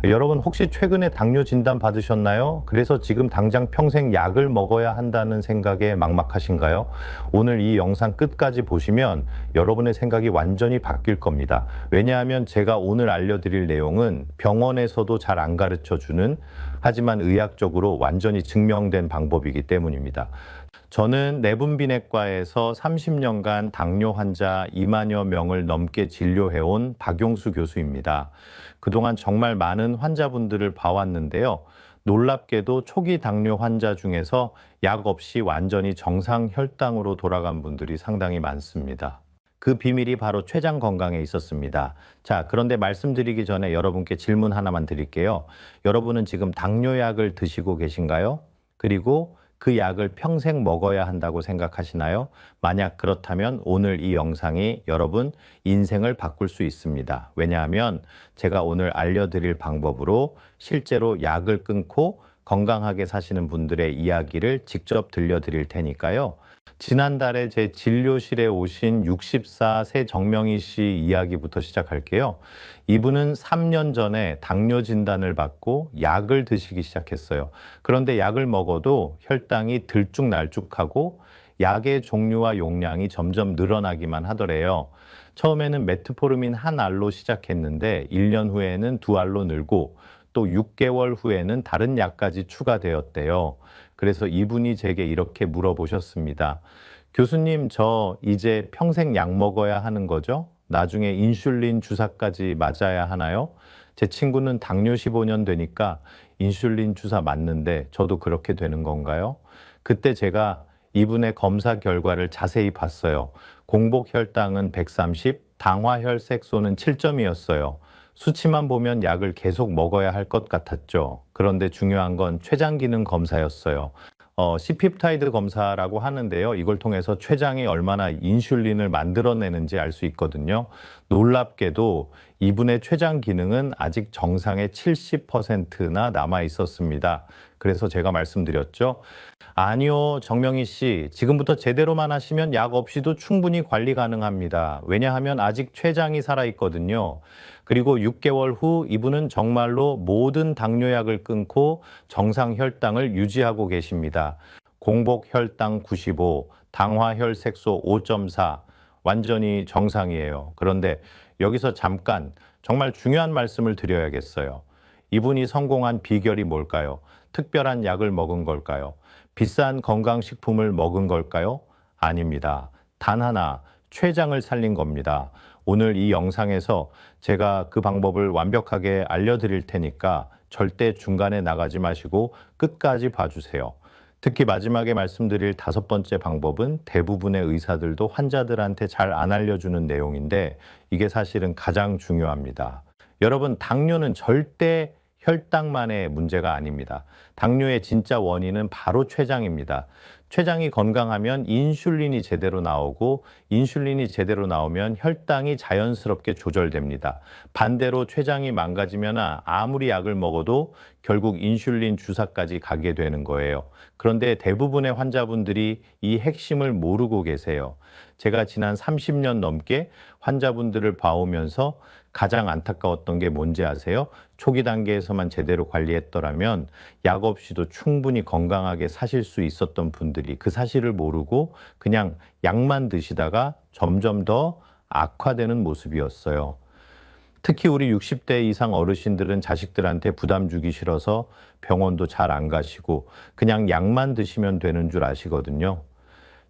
여러분 혹시 최근에 당뇨 진단 받으셨나요? 그래서 지금 당장 평생 약을 먹어야 한다는 생각에 막막하신가요? 오늘 이 영상 끝까지 보시면 여러분의 생각이 완전히 바뀔 겁니다. 왜냐하면 제가 오늘 알려드릴 내용은 병원에서도 잘 안 가르쳐 주는, 하지만 의학적으로 완전히 증명된 방법이기 때문입니다. 저는 내분비내과에서 30년간 당뇨 환자 2만여 명을 넘게 진료해온 박용수 교수입니다. 그동안 정말 많은 환자분들을 봐왔는데요. 놀랍게도 초기 당뇨 환자 중에서 약 없이 완전히 정상 혈당으로 돌아간 분들이 상당히 많습니다. 그 비밀이 바로 췌장 건강에 있었습니다. 자, 그런데 말씀드리기 전에 여러분께 질문 하나만 드릴게요. 여러분은 지금 당뇨약을 드시고 계신가요? 그리고 그 약을 평생 먹어야 한다고 생각하시나요? 만약 그렇다면 오늘 이 영상이 여러분 인생을 바꿀 수 있습니다. 왜냐하면 제가 오늘 알려드릴 방법으로 실제로 약을 끊고 건강하게 사시는 분들의 이야기를 직접 들려드릴 테니까요. 지난달에 제 진료실에 오신 64 새정명희 씨 이야기부터 시작할게요. 이분은 3년 전에 당뇨 진단을 받고 약을 드시기 시작했어요. 그런데 약을 먹어도 혈당이 들쭉날쭉하고 약의 종류와 용량이 점점 늘어나기만 하더래요. 처음에는 메트포르민 한 알로 시작했는데 1년 후에는 2알로 늘고 또 6개월 후에는 다른 약까지 추가되었대요. 그래서 이분이 제게 이렇게 물어보셨습니다. 교수님, 저 이제 평생 약 먹어야 하는 거죠? 나중에 인슐린 주사까지 맞아야 하나요? 제 친구는 당뇨 15년 되니까 인슐린 주사 맞는데 저도 그렇게 되는 건가요? 그때 제가 이분의 검사 결과를 자세히 봤어요. 공복 혈당은 130, 당화 혈색소는 7점이었어요. 수치만 보면 약을 계속 먹어야 할 것 같았죠. 그런데 중요한 건 췌장 기능 검사였어요. C펩타이드 검사라고 하는데요. 이걸 통해서 췌장이 얼마나 인슐린을 만들어내는지 알 수 있거든요. 놀랍게도 이분의 췌장 기능은 아직 정상의 70%나 남아 있었습니다. 그래서 제가 말씀드렸죠. 아니요, 정명희 씨. 지금부터 제대로만 하시면 약 없이도 충분히 관리 가능합니다. 왜냐하면 아직 췌장이 살아있거든요. 그리고 6개월 후 이분은 정말로 모든 당뇨약을 끊고 정상 혈당을 유지하고 계십니다. 공복 혈당 95, 당화 혈색소 5.4, 완전히 정상이에요. 그런데 여기서 잠깐 정말 중요한 말씀을 드려야겠어요. 이분이 성공한 비결이 뭘까요? 특별한 약을 먹은 걸까요? 비싼 건강식품을 먹은 걸까요? 아닙니다. 단 하나, 췌장을 살린 겁니다. 오늘 이 영상에서 제가 그 방법을 완벽하게 알려드릴 테니까 절대 중간에 나가지 마시고 끝까지 봐주세요. 특히 마지막에 말씀드릴 5번째 방법은 대부분의 의사들도 환자들한테 잘 안 알려주는 내용인데 이게 사실은 가장 중요합니다. 여러분, 당뇨는 절대 혈당만의 문제가 아닙니다. 당뇨의 진짜 원인은 바로 췌장입니다. 췌장이 건강하면 인슐린이 제대로 나오고 인슐린이 제대로 나오면 혈당이 자연스럽게 조절됩니다. 반대로 췌장이 망가지면 아무리 약을 먹어도 결국 인슐린 주사까지 가게 되는 거예요. 그런데 대부분의 환자분들이 이 핵심을 모르고 계세요. 제가 지난 30년 넘게 환자분들을 봐오면서 가장 안타까웠던 게 뭔지 아세요? 초기 단계에서만 제대로 관리했더라면 약 없이도 충분히 건강하게 사실 수 있었던 분들이 그 사실을 모르고 그냥 약만 드시다가 점점 더 악화되는 모습이었어요. 특히 우리 60대 이상 어르신들은 자식들한테 부담 주기 싫어서 병원도 잘 안 가시고 그냥 약만 드시면 되는 줄 아시거든요.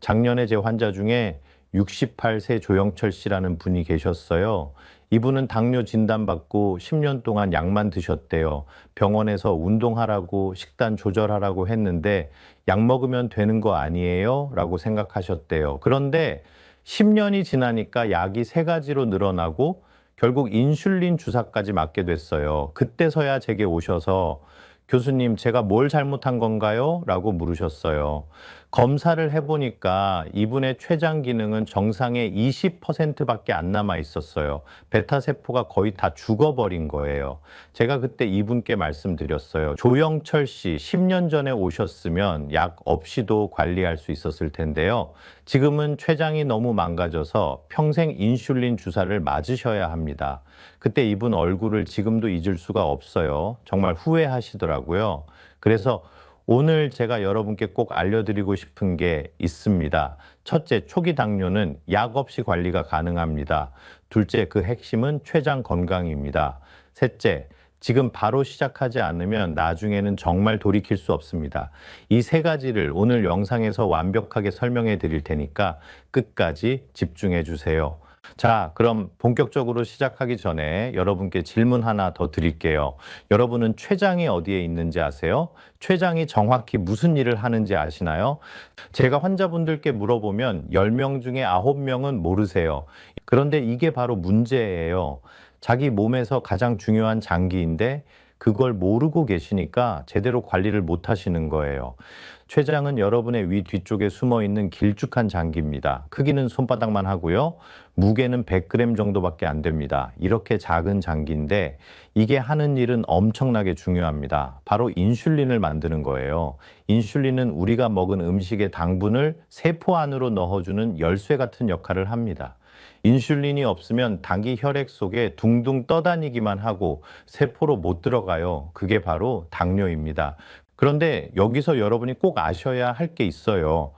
작년에 제 환자 중에 68세 조영철 씨라는 분이 계셨어요. 이분은 당뇨 진단받고 10년 동안 약만 드셨대요. 병원에서 운동하라고 식단 조절하라고 했는데 약 먹으면 되는 거 아니에요? 라고 생각하셨대요. 그런데 10년이 지나니까 약이 3가지로 늘어나고 결국 인슐린 주사까지 맞게 됐어요. 그때서야 제게 오셔서 교수님, 제가 뭘 잘못한 건가요? 라고 물으셨어요. 검사를 해보니까 이분의 췌장 기능은 정상의 20%밖에 안 남아 있었어요. 베타세포가 거의 다 죽어버린 거예요. 제가 그때 이분께 말씀드렸어요. 조영철 씨, 10년 전에 오셨으면 약 없이도 관리할 수 있었을 텐데요. 지금은 췌장이 너무 망가져서 평생 인슐린 주사를 맞으셔야 합니다. 그때 이분 얼굴을 지금도 잊을 수가 없어요. 정말 후회하시더라고요. 그래서 오늘 제가 여러분께 꼭 알려드리고 싶은 게 있습니다. 첫째, 초기 당뇨는 약 없이 관리가 가능합니다. 둘째, 그 핵심은 췌장 건강입니다. 셋째, 지금 바로 시작하지 않으면 나중에는 정말 돌이킬 수 없습니다. 이 세 가지를 오늘 영상에서 완벽하게 설명해 드릴 테니까 끝까지 집중해 주세요. 자, 그럼 본격적으로 시작하기 전에 여러분께 질문 하나 더 드릴게요. 여러분은 췌장이 어디에 있는지 아세요? 췌장이 정확히 무슨 일을 하는지 아시나요? 제가 환자분들께 물어보면 10명 중에 9명은 모르세요. 그런데 이게 바로 문제예요. 자기 몸에서 가장 중요한 장기인데 그걸 모르고 계시니까 제대로 관리를 못 하시는 거예요. 췌장은 여러분의 위 뒤쪽에 숨어 있는 길쭉한 장기입니다. 크기는 손바닥만 하고요. 무게는 100g 정도밖에 안 됩니다. 이렇게 작은 장기인데 이게 하는 일은 엄청나게 중요합니다. 바로 인슐린을 만드는 거예요. 인슐린은 우리가 먹은 음식의 당분을 세포 안으로 넣어주는 열쇠 같은 역할을 합니다. 인슐린이 없으면 당이 혈액 속에 둥둥 떠다니기만 하고 세포로 못 들어가요. 그게 바로 당뇨입니다. 그런데 여기서 여러분이 꼭 아셔야 할 게 있어요.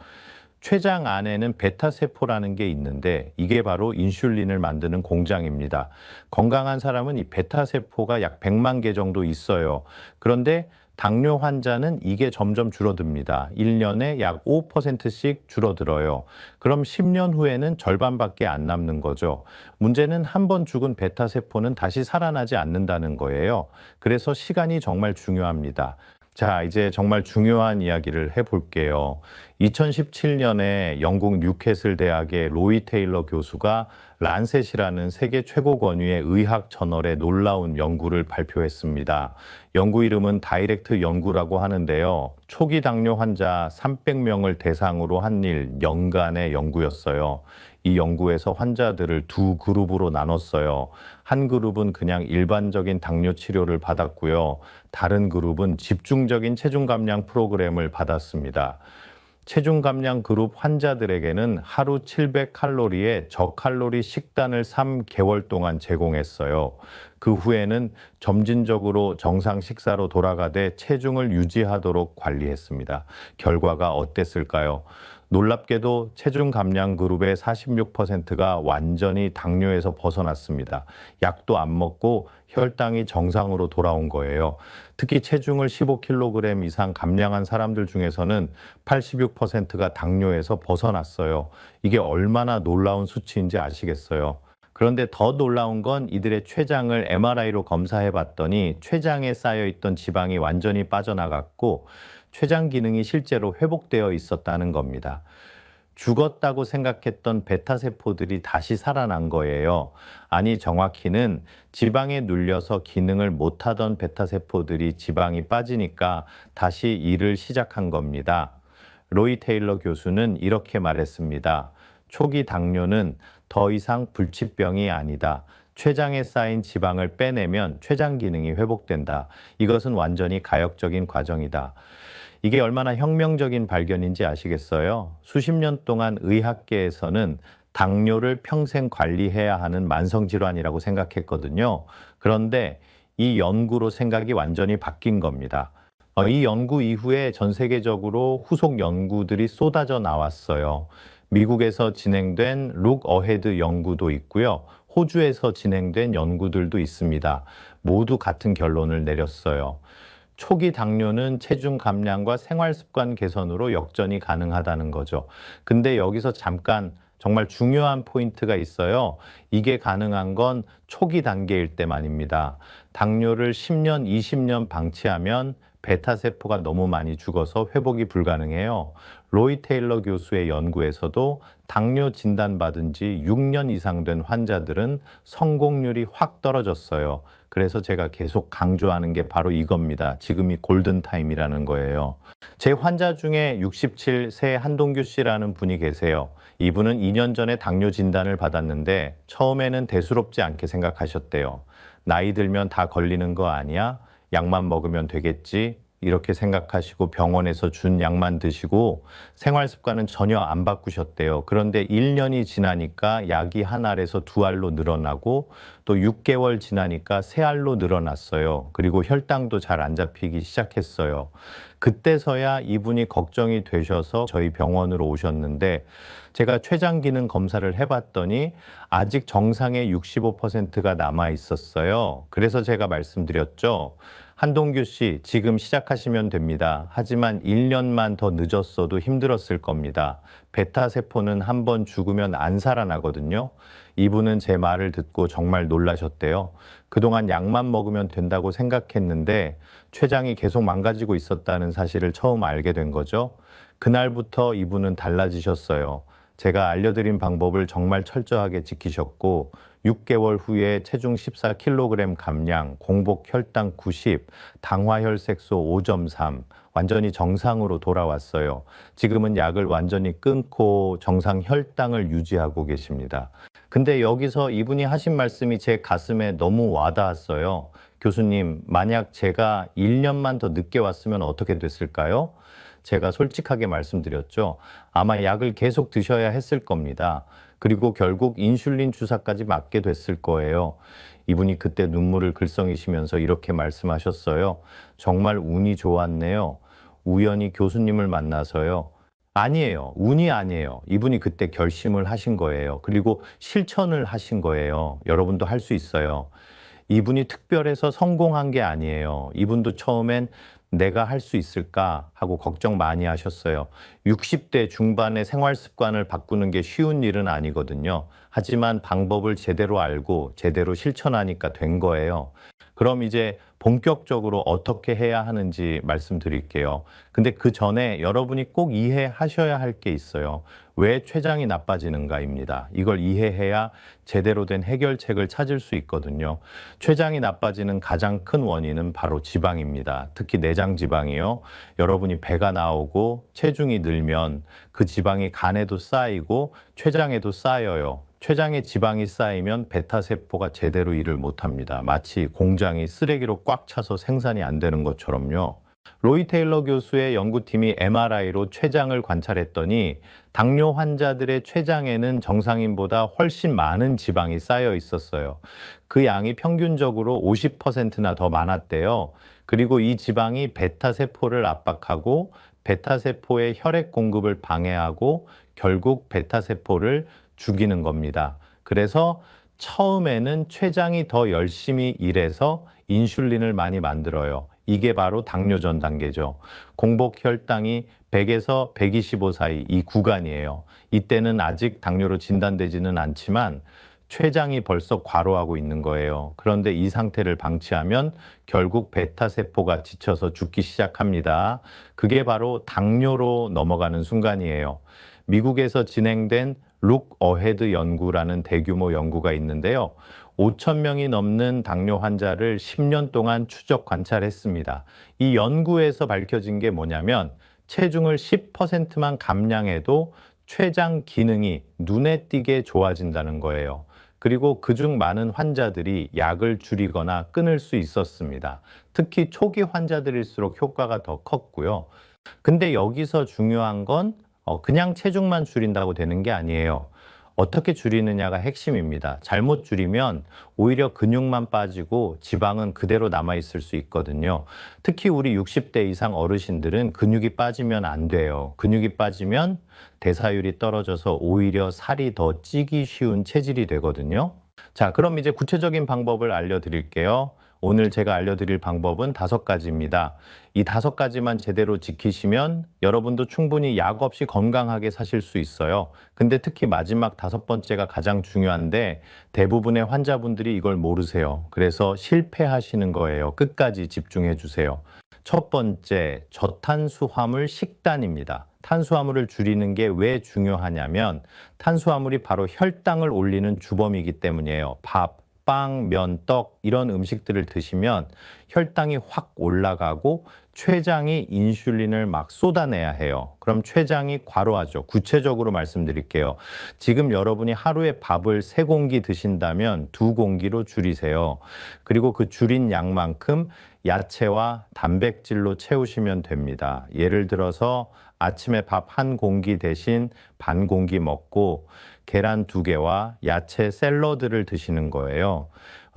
췌장 안에는 베타세포라는 게 있는데 이게 바로 인슐린을 만드는 공장입니다. 건강한 사람은 이 베타세포가 약 100만 개 정도 있어요. 그런데 당뇨 환자는 이게 점점 줄어듭니다. 1년에 약 5%씩 줄어들어요. 그럼 10년 후에는 절반밖에 안 남는 거죠. 문제는 한 번 죽은 베타세포는 다시 살아나지 않는다는 거예요. 그래서 시간이 정말 중요합니다. 자, 이제 정말 중요한 이야기를 해볼게요. 2017년에 영국 뉴캐슬 대학의 로이 테일러 교수가 란셋이라는 세계 최고 권위의 의학 저널에 놀라운 연구를 발표했습니다. 연구 이름은 다이렉트 연구라고 하는데요. 초기 당뇨 환자 300명을 대상으로 한 일 연간의 연구였어요. 이 연구에서 환자들을 두 그룹으로 나눴어요. 한 그룹은 그냥 일반적인 당뇨 치료를 받았고요. 다른 그룹은 집중적인 체중 감량 프로그램을 받았습니다. 체중 감량 그룹 환자들에게는 하루 700칼로리의 저칼로리 식단을 3개월 동안 제공했어요. 그 후에는 점진적으로 정상 식사로 돌아가되 체중을 유지하도록 관리했습니다. 결과가 어땠을까요? 놀랍게도 체중 감량 그룹의 46%가 완전히 당뇨에서 벗어났습니다. 약도 안 먹고 혈당이 정상으로 돌아온 거예요. 특히 체중을 15kg 이상 감량한 사람들 중에서는 86%가 당뇨에서 벗어났어요. 이게 얼마나 놀라운 수치인지 아시겠어요? 그런데 더 놀라운 건 이들의 췌장을 MRI로 검사해 봤더니 췌장에 쌓여있던 지방이 완전히 빠져나갔고 췌장 기능이 실제로 회복되어 있었다는 겁니다. 죽었다고 생각했던 베타세포들이 다시 살아난 거예요. 아니, 정확히는 지방에 눌려서 기능을 못하던 베타세포들이 지방이 빠지니까 다시 일을 시작한 겁니다. 로이 테일러 교수는 이렇게 말했습니다. 초기 당뇨는 더 이상 불치병이 아니다. 췌장에 쌓인 지방을 빼내면 췌장 기능이 회복된다. 이것은 완전히 가역적인 과정이다. 이게 얼마나 혁명적인 발견인지 아시겠어요? 수십 년 동안 의학계에서는 당뇨를 평생 관리해야 하는 만성질환이라고 생각했거든요. 그런데 이 연구로 생각이 완전히 바뀐 겁니다. 이 연구 이후에 전 세계적으로 후속 연구들이 쏟아져 나왔어요. 미국에서 진행된 룩 어헤드 연구도 있고요. 호주에서 진행된 연구들도 있습니다. 모두 같은 결론을 내렸어요. 초기 당뇨는 체중 감량과 생활 습관 개선으로 역전이 가능하다는 거죠. 근데 여기서 잠깐 정말 중요한 포인트가 있어요. 이게 가능한 건 초기 단계일 때만입니다. 당뇨를 10년, 20년 방치하면 베타세포가 너무 많이 죽어서 회복이 불가능해요. 로이 테일러 교수의 연구에서도 당뇨 진단받은 지 6년 이상 된 환자들은 성공률이 확 떨어졌어요. 그래서 제가 계속 강조하는 게 바로 이겁니다. 지금이 골든타임이라는 거예요. 제 환자 중에 67세 한동규 씨라는 분이 계세요. 이분은 2년 전에 당뇨 진단을 받았는데 처음에는 대수롭지 않게 생각하셨대요. 나이 들면 다 걸리는 거 아니야? 약만 먹으면 되겠지? 이렇게 생각하시고 병원에서 준 약만 드시고 생활 습관은 전혀 안 바꾸셨대요. 그런데 1년이 지나니까 약이 한 알에서 두 알로 늘어나고 또 6개월 지나니까 세 알로 늘어났어요. 그리고 혈당도 잘 안 잡히기 시작했어요. 그때서야 이분이 걱정이 되셔서 저희 병원으로 오셨는데 제가 췌장 기능 검사를 해봤더니 아직 정상의 65%가 남아 있었어요. 그래서 제가 말씀드렸죠. 한동규 씨, 지금 시작하시면 됩니다. 하지만 1년만 더 늦었어도 힘들었을 겁니다. 베타 세포는 한번 죽으면 안 살아나거든요. 이분은 제 말을 듣고 정말 놀라셨대요. 그동안 약만 먹으면 된다고 생각했는데 췌장이 계속 망가지고 있었다는 사실을 처음 알게 된 거죠. 그날부터 이분은 달라지셨어요. 제가 알려드린 방법을 정말 철저하게 지키셨고 6개월 후에 체중 14kg 감량, 공복 혈당 90, 당화 혈색소 5.3, 완전히 정상으로 돌아왔어요. 지금은 약을 완전히 끊고 정상 혈당을 유지하고 계십니다. 근데 여기서 이분이 하신 말씀이 제 가슴에 너무 와닿았어요. 교수님, 만약 제가 1년만 더 늦게 왔으면 어떻게 됐을까요? 제가 솔직하게 말씀드렸죠. 아마 약을 계속 드셔야 했을 겁니다. 그리고 결국 인슐린 주사까지 맞게 됐을 거예요. 이분이 그때 눈물을 글썽이시면서 이렇게 말씀하셨어요. 정말 운이 좋았네요. 우연히 교수님을 만나서요. 아니에요. 운이 아니에요. 이분이 그때 결심을 하신 거예요. 그리고 실천을 하신 거예요. 여러분도 할 수 있어요. 이분이 특별해서 성공한 게 아니에요. 이분도 처음엔 내가 할 수 있을까 하고 걱정 많이 하셨어요. 60대 중반의 생활 습관을 바꾸는 게 쉬운 일은 아니거든요. 하지만 방법을 제대로 알고 제대로 실천하니까 된 거예요. 그럼 이제 본격적으로 어떻게 해야 하는지 말씀드릴게요. 근데 그 전에 여러분이 꼭 이해하셔야 할 게 있어요. 왜 췌장이 나빠지는가입니다. 이걸 이해해야 제대로 된 해결책을 찾을 수 있거든요. 췌장이 나빠지는 가장 큰 원인은 바로 지방입니다. 특히 내장 지방이요. 여러분이 배가 나오고 체중이 늘면 그 지방이 간에도 쌓이고 췌장에도 쌓여요. 췌장에 지방이 쌓이면 베타세포가 제대로 일을 못합니다. 마치 공장이 쓰레기로 꽉 차서 생산이 안 되는 것처럼요. 로이 테일러 교수의 연구팀이 MRI로 췌장을 관찰했더니 당뇨 환자들의 췌장에는 정상인보다 훨씬 많은 지방이 쌓여 있었어요. 그 양이 평균적으로 50%나 더 많았대요. 그리고 이 지방이 베타세포를 압박하고 베타세포의 혈액 공급을 방해하고 결국 베타세포를 죽이는 겁니다. 그래서 처음에는 췌장이 더 열심히 일해서 인슐린을 많이 만들어요. 이게 바로 당뇨 전 단계죠. 공복 혈당이 100에서 125 사이 이 구간이에요. 이때는 아직 당뇨로 진단되지는 않지만 췌장이 벌써 과로하고 있는 거예요. 그런데 이 상태를 방치하면 결국 베타세포가 지쳐서 죽기 시작합니다. 그게 바로 당뇨로 넘어가는 순간이에요. 미국에서 진행된 룩 어헤드 연구라는 대규모 연구가 있는데요. 5천 명이 넘는 당뇨 환자를 10년 동안 추적 관찰했습니다. 이 연구에서 밝혀진 게 뭐냐면 체중을 10%만 감량해도 췌장 기능이 눈에 띄게 좋아진다는 거예요. 그리고 그중 많은 환자들이 약을 줄이거나 끊을 수 있었습니다. 특히 초기 환자들일수록 효과가 더 컸고요. 근데 여기서 중요한 건 그냥 체중만 줄인다고 되는 게 아니에요. 어떻게 줄이느냐가 핵심입니다. 잘못 줄이면 오히려 근육만 빠지고 지방은 그대로 남아있을 수 있거든요. 특히 우리 60대 이상 어르신들은 근육이 빠지면 안 돼요. 근육이 빠지면 대사율이 떨어져서 오히려 살이 더 찌기 쉬운 체질이 되거든요. 자, 그럼 이제 구체적인 방법을 알려드릴게요. 오늘 제가 알려드릴 방법은 5가지입니다. 이 5가지만 제대로 지키시면 여러분도 충분히 약 없이 건강하게 사실 수 있어요. 근데 특히 마지막 5번째가 가장 중요한데 대부분의 환자분들이 이걸 모르세요. 그래서 실패하시는 거예요. 끝까지 집중해 주세요. 첫 번째, 저탄수화물 식단입니다. 탄수화물을 줄이는 게 왜 중요하냐면 탄수화물이 바로 혈당을 올리는 주범이기 때문이에요. 밥, 빵, 면, 떡 이런 음식들을 드시면 혈당이 확 올라가고 췌장이 인슐린을 막 쏟아내야 해요. 그럼 췌장이 과로하죠. 구체적으로 말씀드릴게요. 지금 여러분이 하루에 밥을 3공기 드신다면 2공기로 줄이세요. 그리고 그 줄인 양만큼 야채와 단백질로 채우시면 됩니다. 예를 들어서 아침에 밥 1공기 대신 반 공기 먹고 계란 2개와 야채 샐러드를 드시는 거예요.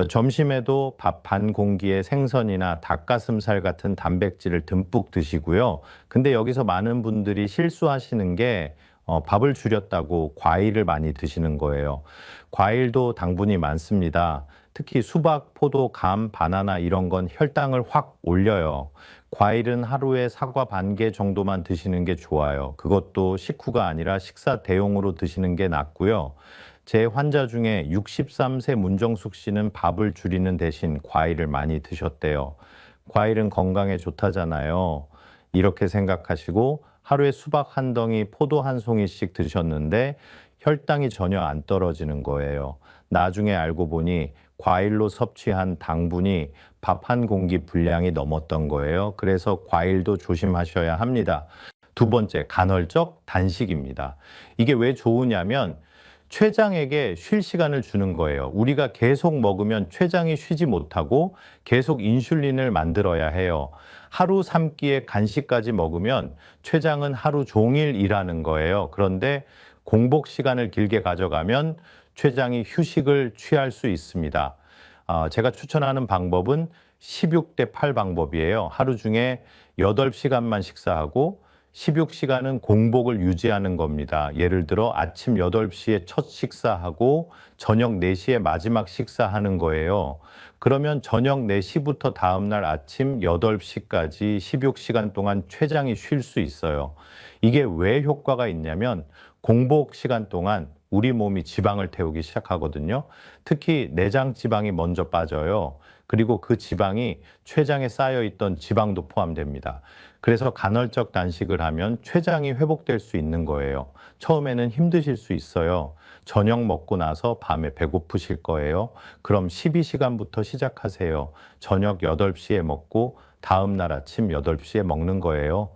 점심에도 밥 반 공기에 생선이나 닭가슴살 같은 단백질을 듬뿍 드시고요. 근데 여기서 많은 분들이 실수하시는 게 밥을 줄였다고 과일을 많이 드시는 거예요. 과일도 당분이 많습니다. 특히 수박, 포도, 감, 바나나 이런 건 혈당을 확 올려요. 과일은 하루에 사과 1개 정도만 드시는 게 좋아요. 그것도 식후가 아니라 식사 대용으로 드시는 게 낫고요. 제 환자 중에 63세 문정숙 씨는 밥을 줄이는 대신 과일을 많이 드셨대요. 과일은 건강에 좋다잖아요. 이렇게 생각하시고 하루에 수박 1덩이, 포도 1송이씩 드셨는데 혈당이 전혀 안 떨어지는 거예요. 나중에 알고 보니 과일로 섭취한 당분이 밥 1공기 분량이 넘었던 거예요. 그래서 과일도 조심하셔야 합니다. 2번째, 간헐적 단식입니다. 이게 왜 좋으냐면 췌장에게 쉴 시간을 주는 거예요. 우리가 계속 먹으면 췌장이 쉬지 못하고 계속 인슐린을 만들어야 해요. 하루 3끼에 간식까지 먹으면 췌장은 하루 종일 일하는 거예요. 그런데 공복 시간을 길게 가져가면 췌장이 휴식을 취할 수 있습니다. 제가 추천하는 방법은 16대 8 방법이에요. 하루 중에 8시간만 식사하고 16시간은 공복을 유지하는 겁니다. 예를 들어 아침 8시에 첫 식사하고 저녁 4시에 마지막 식사하는 거예요. 그러면 저녁 4시부터 다음날 아침 8시까지 16시간 동안 췌장이 쉴 수 있어요. 이게 왜 효과가 있냐면 공복 시간 동안 우리 몸이 지방을 태우기 시작하거든요. 특히 내장 지방이 먼저 빠져요. 그리고 그 지방이 췌장에 쌓여있던 지방도 포함됩니다. 그래서 간헐적 단식을 하면 췌장이 회복될 수 있는 거예요. 처음에는 힘드실 수 있어요. 저녁 먹고 나서 밤에 배고프실 거예요. 그럼 12시간부터 시작하세요. 저녁 8시에 먹고 다음날 아침 8시에 먹는 거예요.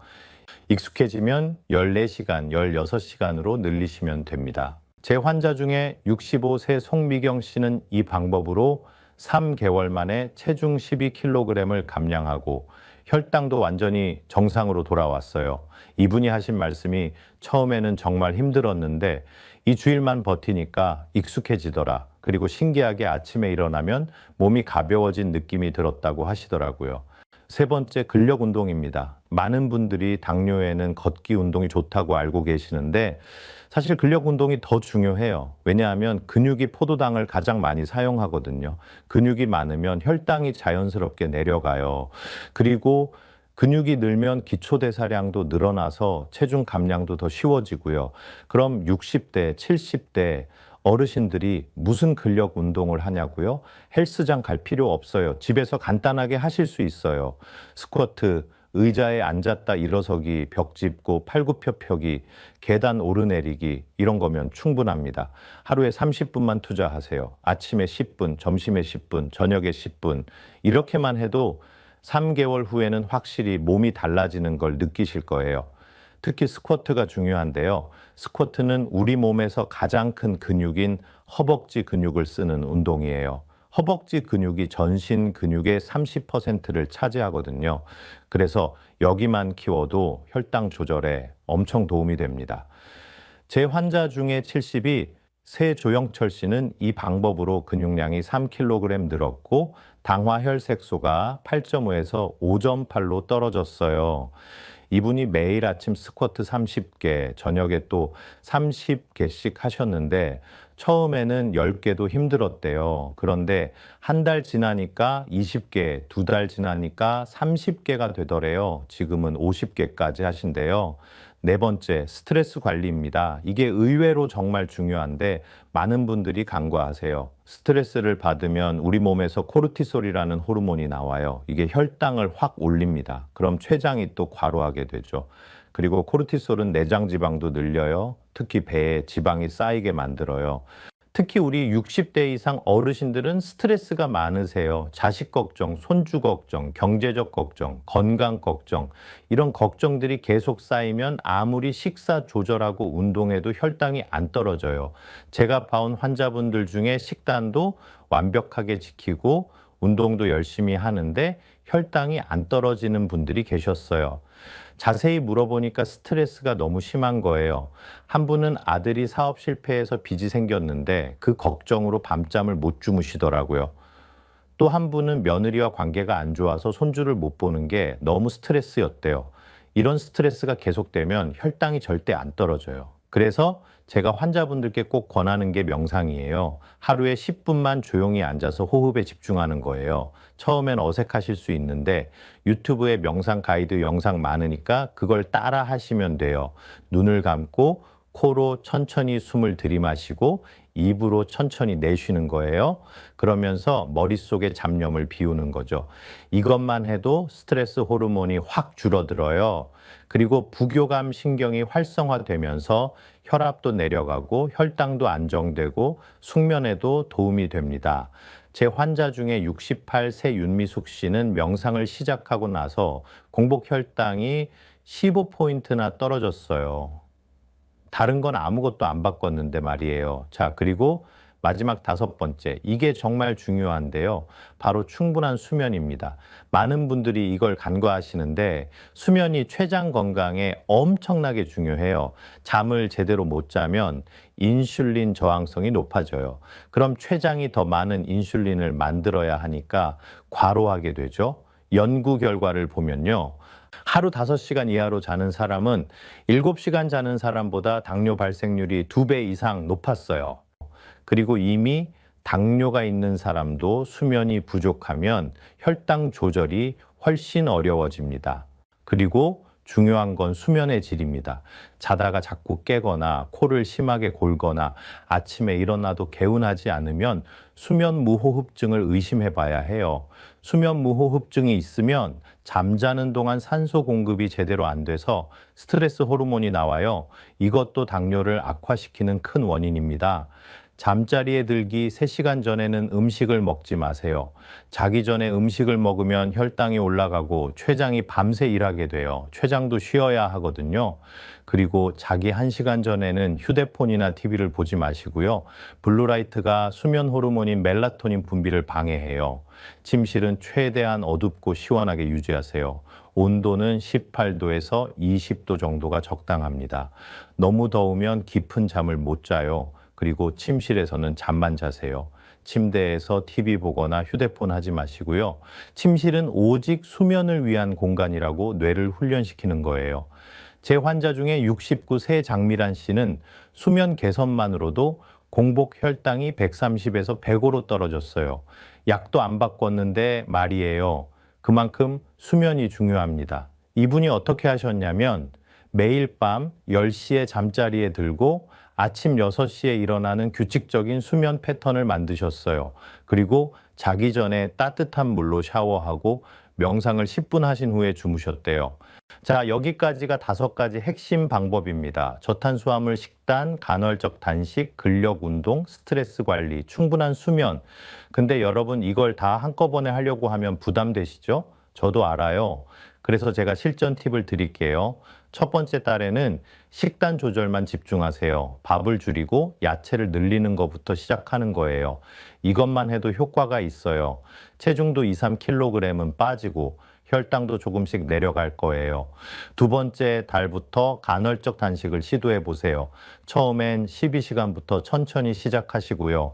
익숙해지면 14시간, 16시간으로 늘리시면 됩니다. 제 환자 중에 65세 송미경 씨는 이 방법으로 3개월 만에 체중 12kg을 감량하고 혈당도 완전히 정상으로 돌아왔어요. 이분이 하신 말씀이 처음에는 정말 힘들었는데 이 주일만 버티니까 익숙해지더라. 그리고 신기하게 아침에 일어나면 몸이 가벼워진 느낌이 들었다고 하시더라고요. 3번째, 근력 운동입니다. 많은 분들이 당뇨에는 걷기 운동이 좋다고 알고 계시는데 사실 근력 운동이 더 중요해요. 왜냐하면 근육이 포도당을 가장 많이 사용하거든요. 근육이 많으면 혈당이 자연스럽게 내려가요. 그리고 근육이 늘면 기초대사량도 늘어나서 체중 감량도 더 쉬워지고요. 그럼 60대, 70대 어르신들이 무슨 근력 운동을 하냐고요? 헬스장 갈 필요 없어요. 집에서 간단하게 하실 수 있어요. 스쿼트, 의자에 앉았다 일어서기, 벽 짚고 팔굽혀펴기, 계단 오르내리기 이런 거면 충분합니다. 하루에 30분만 투자하세요. 아침에 10분, 점심에 10분, 저녁에 10분 이렇게만 해도 3개월 후에는 확실히 몸이 달라지는 걸 느끼실 거예요. 특히 스쿼트가 중요한데요. 스쿼트는 우리 몸에서 가장 큰 근육인 허벅지 근육을 쓰는 운동이에요. 허벅지 근육이 전신 근육의 30%를 차지하거든요. 그래서 여기만 키워도 혈당 조절에 엄청 도움이 됩니다. 제 환자 중에 70이 세조영철 씨는 이 방법으로 근육량이 3kg 늘었고 당화혈색소가 8.5에서 5.8로 떨어졌어요. 이분이 매일 아침 스쿼트 30개, 저녁에 또 30개씩 하셨는데 처음에는 10개도 힘들었대요. 그런데 한 달 지나니까 20개, 2달 지나니까 30개가 되더래요. 지금은 50개까지 하신대요. 4번째, 스트레스 관리입니다. 이게 의외로 정말 중요한데 많은 분들이 간과하세요. 스트레스를 받으면 우리 몸에서 코르티솔이라는 호르몬이 나와요. 이게 혈당을 확 올립니다. 그럼 췌장이 또 과로하게 되죠. 그리고 코르티솔은 내장 지방도 늘려요. 특히 배에 지방이 쌓이게 만들어요. 특히 우리 60대 이상 어르신들은 스트레스가 많으세요. 자식 걱정, 손주 걱정, 경제적 걱정, 건강 걱정, 이런 걱정들이 계속 쌓이면 아무리 식사 조절하고 운동해도 혈당이 안 떨어져요. 제가 봐온 환자분들 중에 식단도 완벽하게 지키고 운동도 열심히 하는데 혈당이 안 떨어지는 분들이 계셨어요. 자세히 물어보니까 스트레스가 너무 심한 거예요. 한 분은 아들이 사업 실패해서 빚이 생겼는데 그 걱정으로 밤잠을 못 주무시더라고요. 또 한 분은 며느리와 관계가 안 좋아서 손주를 못 보는 게 너무 스트레스였대요. 이런 스트레스가 계속되면 혈당이 절대 안 떨어져요. 그래서 제가 환자분들께 꼭 권하는 게 명상이에요. 하루에 10분만 조용히 앉아서 호흡에 집중하는 거예요. 처음엔 어색하실 수 있는데 유튜브에 명상 가이드 영상 많으니까 그걸 따라 하시면 돼요. 눈을 감고 코로 천천히 숨을 들이마시고 입으로 천천히 내쉬는 거예요. 그러면서 머릿속에 잡념을 비우는 거죠. 이것만 해도 스트레스 호르몬이 확 줄어들어요. 그리고 부교감 신경이 활성화되면서 혈압도 내려가고 혈당도 안정되고 숙면에도 도움이 됩니다. 제 환자 중에 68세 윤미숙 씨는 명상을 시작하고 나서 공복 혈당이 15포인트나 떨어졌어요. 다른 건 아무것도 안 바꿨는데 말이에요. 자, 그리고 마지막 5번째. 이게 정말 중요한데요. 바로 충분한 수면입니다. 많은 분들이 이걸 간과하시는데 수면이 췌장 건강에 엄청나게 중요해요. 잠을 제대로 못 자면 인슐린 저항성이 높아져요. 그럼 췌장이 더 많은 인슐린을 만들어야 하니까 과로하게 되죠. 연구 결과를 보면요. 하루 5시간 이하로 자는 사람은 7시간 자는 사람보다 당뇨 발생률이 2배 이상 높았어요. 그리고 이미 당뇨가 있는 사람도 수면이 부족하면 혈당 조절이 훨씬 어려워집니다. 그리고 중요한 건 수면의 질입니다. 자다가 자꾸 깨거나 코를 심하게 골거나 아침에 일어나도 개운하지 않으면 수면 무호흡증을 의심해 봐야 해요. 수면 무호흡증이 있으면 잠자는 동안 산소 공급이 제대로 안 돼서 스트레스 호르몬이 나와요. 이것도 당뇨를 악화시키는 큰 원인입니다. 잠자리에 들기 3시간 전에는 음식을 먹지 마세요. 자기 전에 음식을 먹으면 혈당이 올라가고 췌장이 밤새 일하게 돼요. 췌장도 쉬어야 하거든요. 그리고 자기 1시간 전에는 휴대폰이나 TV를 보지 마시고요. 블루라이트가 수면 호르몬인 멜라토닌 분비를 방해해요. 침실은 최대한 어둡고 시원하게 유지하세요. 온도는 18도에서 20도 정도가 적당합니다. 너무 더우면 깊은 잠을 못 자요. 그리고 침실에서는 잠만 자세요. 침대에서 TV 보거나 휴대폰 하지 마시고요. 침실은 오직 수면을 위한 공간이라고 뇌를 훈련시키는 거예요. 제 환자 중에 69세 장미란 씨는 수면 개선만으로도 공복 혈당이 130에서 105로 떨어졌어요. 약도 안 바꿨는데 말이에요. 그만큼 수면이 중요합니다. 이분이 어떻게 하셨냐면 매일 밤 10시에 잠자리에 들고 아침 6시에 일어나는 규칙적인 수면 패턴을 만드셨어요. 그리고 자기 전에 따뜻한 물로 샤워하고 명상을 10분 하신 후에 주무셨대요. 자, 여기까지가 5가지 핵심 방법입니다. 저탄수화물 식단, 간헐적 단식, 근력 운동, 스트레스 관리, 충분한 수면. 근데 여러분 이걸 다 한꺼번에 하려고 하면 부담되시죠? 저도 알아요. 그래서 제가 실전 팁을 드릴게요. 첫 번째 달에는 식단 조절만 집중하세요. 밥을 줄이고 야채를 늘리는 것부터 시작하는 거예요. 이것만 해도 효과가 있어요. 체중도 2, 3kg은 빠지고 혈당도 조금씩 내려갈 거예요. 두 번째 달부터 간헐적 단식을 시도해 보세요. 처음엔 12시간부터 천천히 시작하시고요.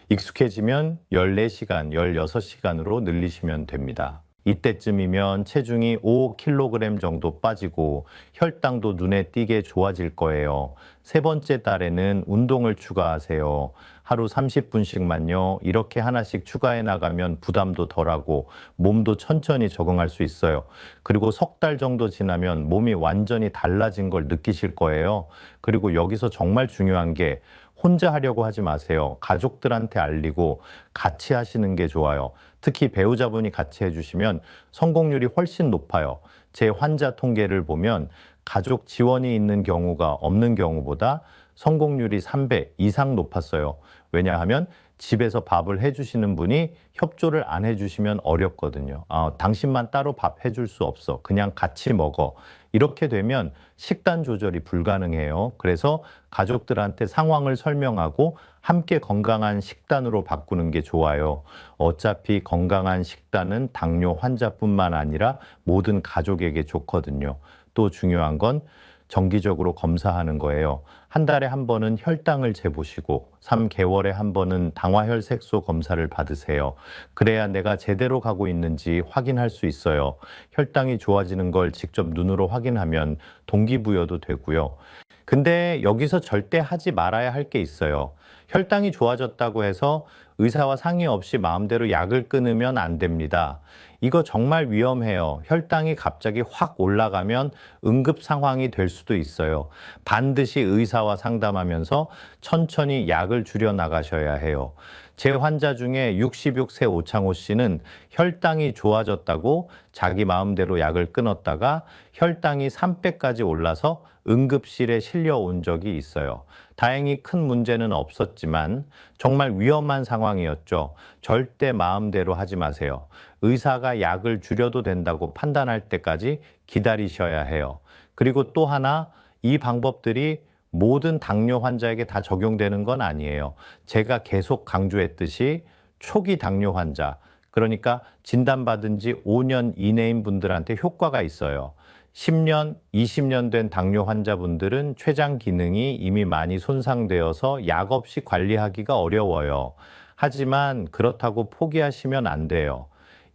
익숙해지면 14시간, 16시간으로 늘리시면 됩니다. 이때쯤이면 체중이 5kg 정도 빠지고 혈당도 눈에 띄게 좋아질 거예요. 세 번째 달에는 운동을 추가하세요. 하루 30분씩만요. 이렇게 하나씩 추가해 나가면 부담도 덜하고 몸도 천천히 적응할 수 있어요. 그리고 3달 정도 지나면 몸이 완전히 달라진 걸 느끼실 거예요. 그리고 여기서 정말 중요한 게 혼자 하려고 하지 마세요. 가족들한테 알리고 같이 하시는 게 좋아요. 특히 배우자분이 같이 해주시면 성공률이 훨씬 높아요. 제 환자 통계를 보면 가족 지원이 있는 경우가 없는 경우보다 성공률이 3배 이상 높았어요. 왜냐하면 집에서 밥을 해주시는 분이 협조를 안 해주시면 어렵거든요. 당신만 따로 밥 해줄 수 없어. 그냥 같이 먹어. 이렇게 되면 식단 조절이 불가능해요. 그래서 가족들한테 상황을 설명하고 함께 건강한 식단으로 바꾸는 게 좋아요. 어차피 건강한 식단은 당뇨 환자뿐만 아니라 모든 가족에게 좋거든요. 또 중요한 건 정기적으로 검사하는 거예요. 한 달에 한 번은 혈당을 재보시고 3개월에 한 번은 당화혈색소 검사를 받으세요. 그래야 내가 제대로 가고 있는지 확인할 수 있어요. 혈당이 좋아지는 걸 직접 눈으로 확인하면 동기부여도 되고요. 근데 여기서 절대 하지 말아야 할 게 있어요. 혈당이 좋아졌다고 해서 의사와 상의 없이 마음대로 약을 끊으면 안 됩니다. 이거 정말 위험해요. 혈당이 갑자기 확 올라가면 응급 상황이 될 수도 있어요. 반드시 의사와 상담하면서 천천히 약을 줄여 나가셔야 해요. 제 환자 중에 66세 오창호 씨는 혈당이 좋아졌다고 자기 마음대로 약을 끊었다가 혈당이 3배까지 올라서 응급실에 실려온 적이 있어요. 다행히 큰 문제는 없었지만 정말 위험한 상황이었죠. 절대 마음대로 하지 마세요. 의사가 약을 줄여도 된다고 판단할 때까지 기다리셔야 해요. 그리고 또 하나, 이 방법들이 모든 당뇨 환자에게 다 적용되는 건 아니에요. 제가 계속 강조했듯이 초기 당뇨 환자, 그러니까 진단받은 지 5년 이내인 분들한테 효과가 있어요. 10년, 20년 된 당뇨 환자분들은 췌장 기능이 이미 많이 손상되어서 약 없이 관리하기가 어려워요. 하지만 그렇다고 포기하시면 안 돼요.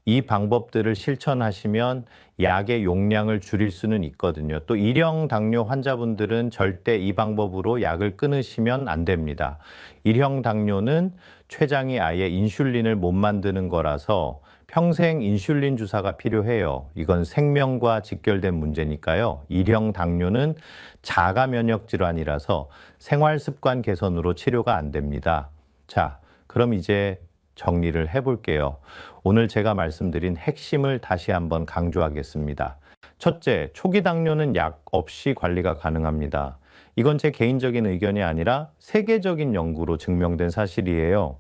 이 방법들을 실천하시면 약의 용량을 줄일 수는 있거든요. 또 일형 당뇨 환자분들은 절대 이 방법으로 약을 끊으시면 안 됩니다. 일형 당뇨는 췌장이 아예 인슐린을 못 만드는 거라서 평생 인슐린 주사가 필요해요. 이건 생명과 직결된 문제니까요. 일형 당뇨는 자가 면역 질환이라서 생활 습관 개선으로 치료가 안 됩니다. 자, 그럼 이제 정리를 해볼게요. 오늘 제가 말씀드린 핵심을 다시 한번 강조하겠습니다. 첫째, 초기 당뇨는 약 없이 관리가 가능합니다. 이건 제 개인적인 의견이 아니라 세계적인 연구로 증명된 사실이에요.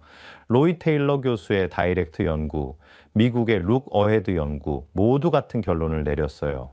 로이 테일러 교수의 다이렉트 연구, 미국의 룩 어헤드 연구 모두 같은 결론을 내렸어요.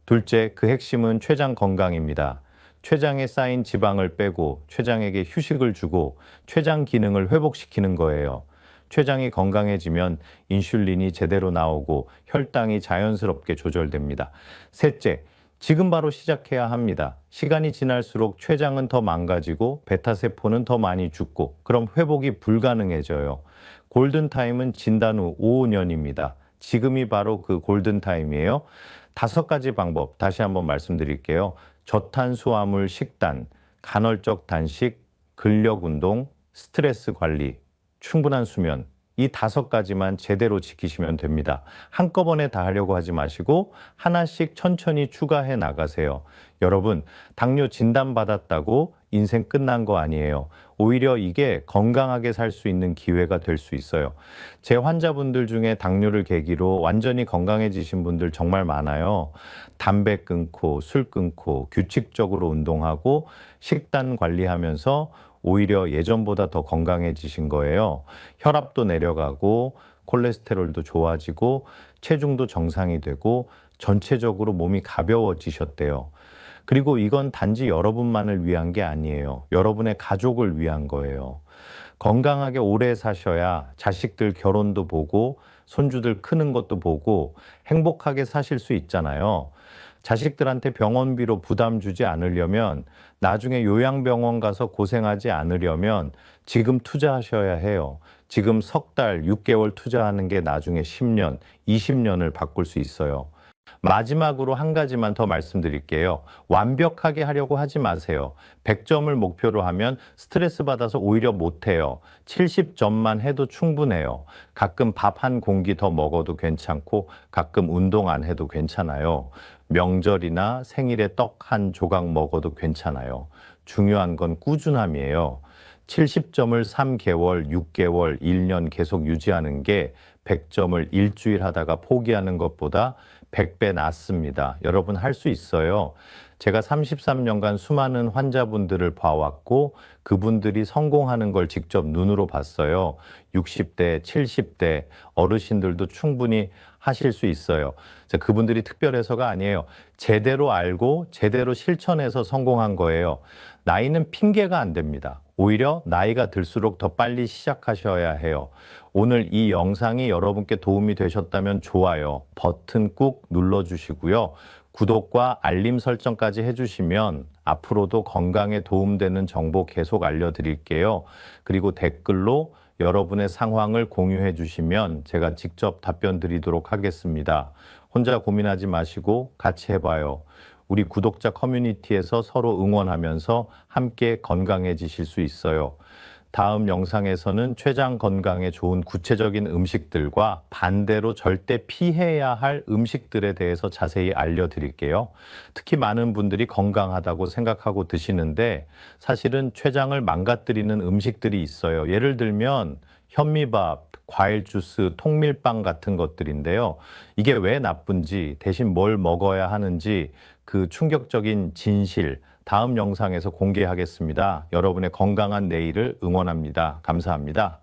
둘째, 그 핵심은 췌장 건강입니다. 췌장에 쌓인 지방을 빼고 췌장에게 휴식을 주고 췌장 기능을 회복시키는 거예요. 췌장이 건강해지면 인슐린이 제대로 나오고 혈당이 자연스럽게 조절됩니다. 셋째, 지금 바로 시작해야 합니다. 시간이 지날수록 췌장은 더 망가지고 베타세포는 더 많이 죽고 그럼 회복이 불가능해져요. 골든타임은 진단 후 5년입니다. 지금이 바로 그 골든타임이에요. 5가지 방법 다시 한번 말씀드릴게요. 저탄수화물 식단, 간헐적 단식, 근력 운동, 스트레스 관리, 충분한 수면, 이 5가지만 제대로 지키시면 됩니다. 한꺼번에 다 하려고 하지 마시고 하나씩 천천히 추가해 나가세요. 여러분, 당뇨 진단받았다고 인생 끝난 거 아니에요. 오히려 이게 건강하게 살 수 있는 기회가 될 수 있어요. 제 환자분들 중에 당뇨를 계기로 완전히 건강해지신 분들 정말 많아요. 담배 끊고 술 끊고 규칙적으로 운동하고 식단 관리하면서 오히려 예전보다 더 건강해지신 거예요. 혈압도 내려가고 콜레스테롤도 좋아지고 체중도 정상이 되고 전체적으로 몸이 가벼워지셨대요. 그리고 이건 단지 여러분만을 위한 게 아니에요. 여러분의 가족을 위한 거예요. 건강하게 오래 사셔야 자식들 결혼도 보고 손주들 크는 것도 보고 행복하게 사실 수 있잖아요. 자식들한테 병원비로 부담 주지 않으려면 나중에 요양병원 가서 고생하지 않으려면 지금 투자하셔야 해요. 지금 석 달, 6개월 투자하는 게 나중에 10년, 20년을 바꿀 수 있어요. 마지막으로 한 가지만 더 말씀드릴게요. 완벽하게 하려고 하지 마세요. 100점을 목표로 하면 스트레스 받아서 오히려 못해요. 70점만 해도 충분해요. 가끔 밥 한 공기 더 먹어도 괜찮고 가끔 운동 안 해도 괜찮아요. 명절이나 생일에 떡 한 조각 먹어도 괜찮아요. 중요한 건 꾸준함이에요. 70점을 3개월, 6개월, 1년 계속 유지하는 게 100점을 일주일 하다가 포기하는 것보다 100배 낫습니다. 여러분 할 수 있어요. 제가 33년간 수많은 환자분들을 봐왔고 그분들이 성공하는 걸 직접 눈으로 봤어요. 60대, 70대 어르신들도 충분히 하실 수 있어요. 그분들이 특별해서가 아니에요. 제대로 알고 제대로 실천해서 성공한 거예요. 나이는 핑계가 안 됩니다. 오히려 나이가 들수록 더 빨리 시작하셔야 해요. 오늘 이 영상이 여러분께 도움이 되셨다면 좋아요 버튼 꾹 눌러주시고요. 구독과 알림 설정까지 해주시면 앞으로도 건강에 도움되는 정보 계속 알려드릴게요. 그리고 댓글로 여러분의 상황을 공유해 주시면 제가 직접 답변 드리도록 하겠습니다. 혼자 고민하지 마시고 같이 해봐요. 우리 구독자 커뮤니티에서 서로 응원하면서 함께 건강해지실 수 있어요. 다음 영상에서는 췌장 건강에 좋은 구체적인 음식들과 반대로 절대 피해야 할 음식들에 대해서 자세히 알려드릴게요. 특히 많은 분들이 건강하다고 생각하고 드시는데 사실은 췌장을 망가뜨리는 음식들이 있어요. 예를 들면 현미밥, 과일 주스, 통밀빵 같은 것들인데요. 이게 왜 나쁜지, 대신 뭘 먹어야 하는지 그 충격적인 진실, 다음 영상에서 공개하겠습니다. 여러분의 건강한 내일을 응원합니다. 감사합니다.